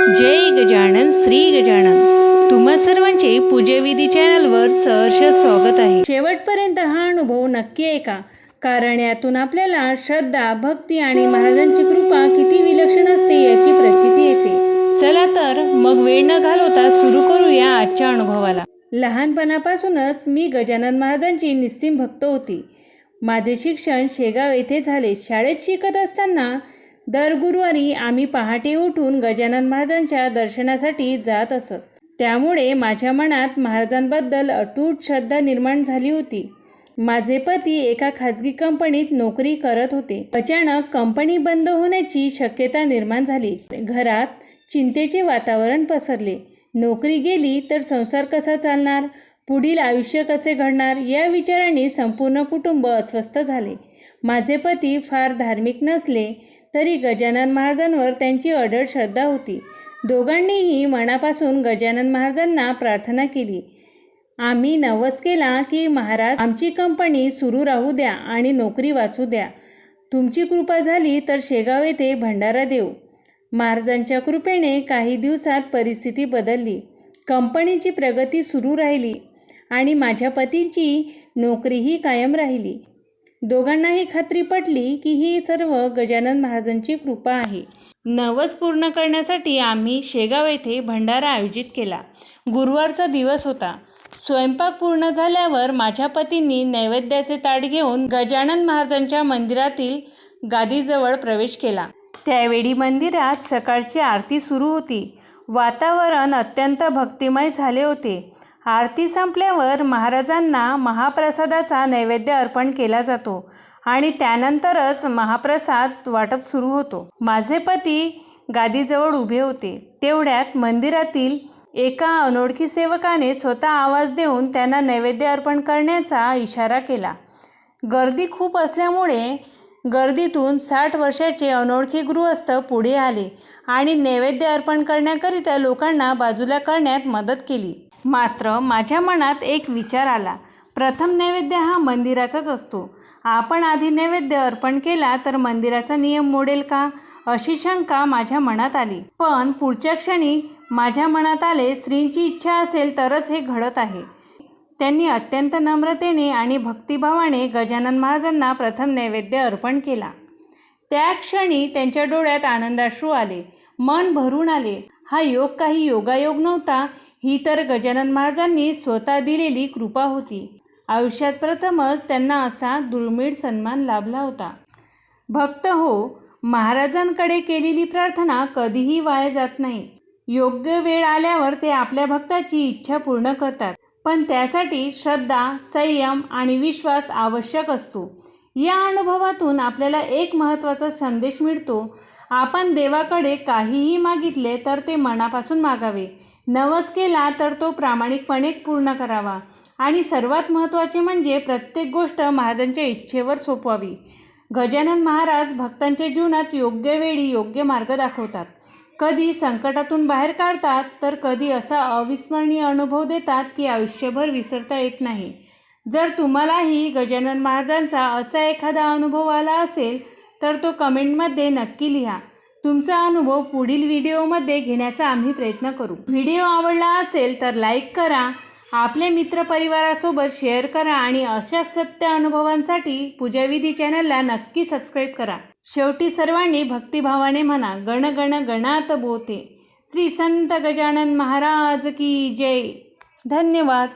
जय गजानन श्री गजानन। तुम्हा सर्वांचे पूज्यविधी चॅनलवर सहर्ष स्वागत आहे। शेवटपर्यंत हा अनुभव नक्की ऐका, कारण यातून आपल्याला श्रद्धा, भक्ती आणि महाराजांची कृपा किती विलक्षण असते याची प्रचिती येते। चला तर मग वेळ न घालवता सुरू करूया आजच्या अनुभवाला। लहानपणापासूनच मी गजानन महाराजांची निस्सीम भक्त होती। माझे शिक्षण शेगाव येथे झाले। शाळेत शिकत असताना दर गुरुवारी आम्ही पहाटे उठून गजानन महाराजांच्या दर्शनासाठी जात असत। त्यामुळे माझ्या मनात महाराजांबद्दल अतूट श्रद्धा निर्माण झाली होती। माझे पती एका खाजगी कंपनीत नोकरी करत होते। अचानक कंपनी बंद होण्याची शक्यता निर्माण झाली। घरात चिंतेचे वातावरण पसरले। नोकरी गेली तर संसार कसा चालणार, पुढील आयुष्य कसे घडणार या विचारांनी संपूर्ण कुटुंब अस्वस्थ झाले। माझे पती फार धार्मिक नसले तरी गजानन महाराजांवर त्यांची अढळ श्रद्धा होती। दोघांनीही मनापासून गजानन महाराजांना प्रार्थना केली। आम्ही नवस केला की महाराज, आमची कंपनी सुरू राहू द्या आणि नोकरी वाचू द्या। तुमची कृपा झाली तर शेगाव येथे भंडारा देऊ। महाराजांच्या कृपेने काही दिवसात परिस्थिती बदलली। कंपनीची प्रगती सुरू राहिली आणि माझ्या पतीची नोकरीही कायम राहिली। दोघांनाही खात्री पटली की ही सर्व गजानन महाराजांची कृपा आहे। नवस पूर्ण करण्यासाठी आम्ही शेगाव येथे भंडारा आयोजित केला। गुरुवारचा दिवस होता। स्वयंपाक पूर्ण झाल्यावर माझ्या पतींनी नैवेद्याचे ताट घेऊन गजानन महाराजांच्या मंदिरातील गादीजवळ प्रवेश केला। त्यावेळी मंदिरात सकाळची आरती सुरू होती। वातावरण अत्यंत भक्तिमय झाले होते। आरती संपल्यावर महाराजांना महाप्रसादाचा नैवेद्य अर्पण केला जातो आणि त्यानंतरच महाप्रसाद वाटप सुरू होतो। माझे पती गादीजवळ उभे होते। तेवढ्यात मंदिरातील एका अनोळखी सेवकाने स्वतः आवाज देऊन त्यांना नैवेद्य अर्पण करण्याचा इशारा केला। गर्दी खूप असल्यामुळे गर्दीतून 60 वर्षाचे अनोळखी गृहस्थ पुढे आले आणि नैवेद्य अर्पण करण्याकरिता लोकांना बाजूला करण्यात मदत केली। मात्र माझ्या मनात एक विचार आला, प्रथम नैवेद्य हा मंदिराचाच असतो। आपण आधी नैवेद्य अर्पण केला तर मंदिराचा नियम मोडेल का, अशी शंका माझ्या मनात आली। पण पुढच्या क्षणी माझ्या मनात आले, श्रींची इच्छा असेल तरच हे घडत आहे। त्यांनी अत्यंत नम्रतेने आणि भक्तिभावाने गजानन महाराजांना प्रथम नैवेद्य अर्पण केला। त्या क्षणी त्यांच्या डोळ्यात आनंदाश्रू आले, मन भरून आले। हा योग काही योगायोग नव्हता, ही तर गजानन महाराजांनी स्वतः दिलेली कृपा होती। आयुष्यात प्रथमच त्यांना असा दुर्मिळ सन्मान लाभला होता। भक्त हो, महाराजांकडे केलेली प्रार्थना कधीही वाया जात नाही। योग्य वेळ आल्यावर ते आपल्या भक्ताची इच्छा पूर्ण करतात, पण त्यासाठी श्रद्धा, संयम आणि विश्वास आवश्यक असतो। या अनुभवातून आपल्याला एक महत्त्वाचा संदेश मिळतो, आपण देवाकडे काहीही मागितले तर ते मनापासून मागावे, नवस केला तर तो प्रामाणिकपणे पूर्ण करावा आणि सर्वात महत्त्वाचे म्हणजे प्रत्येक गोष्ट महाराजांच्या इच्छेवर सोपवावी। गजानन महाराज भक्तांच्या जीवनात योग्य वेळी योग्य मार्ग दाखवतात। कधी संकटातून बाहेर काढतात तर कधी असा अविस्मरणीय अनुभव देतात की आयुष्यभर विसरता येत नाही। जर तुम्हालाही गजानन महाराजांचा असा एखादा अनुभव आला असेल तर तो कमेंटमध्ये नक्की लिहा। तुमचा अनुभव पुढील व्हिडिओमध्ये घेण्याचा आम्ही प्रयत्न करू। व्हिडिओ आवडला असेल तर लाईक करा, आपल्या मित्रपरिवारासोबत शेअर करा आणि अशा सत्य अनुभवांसाठी पूजाविधी चॅनलला नक्की सबस्क्राईब करा। शेवटी सर्वांनी भक्तिभावाने म्हणा, गण गण गणात बोते। श्री संत गजानन महाराज की जय। धन्यवाद।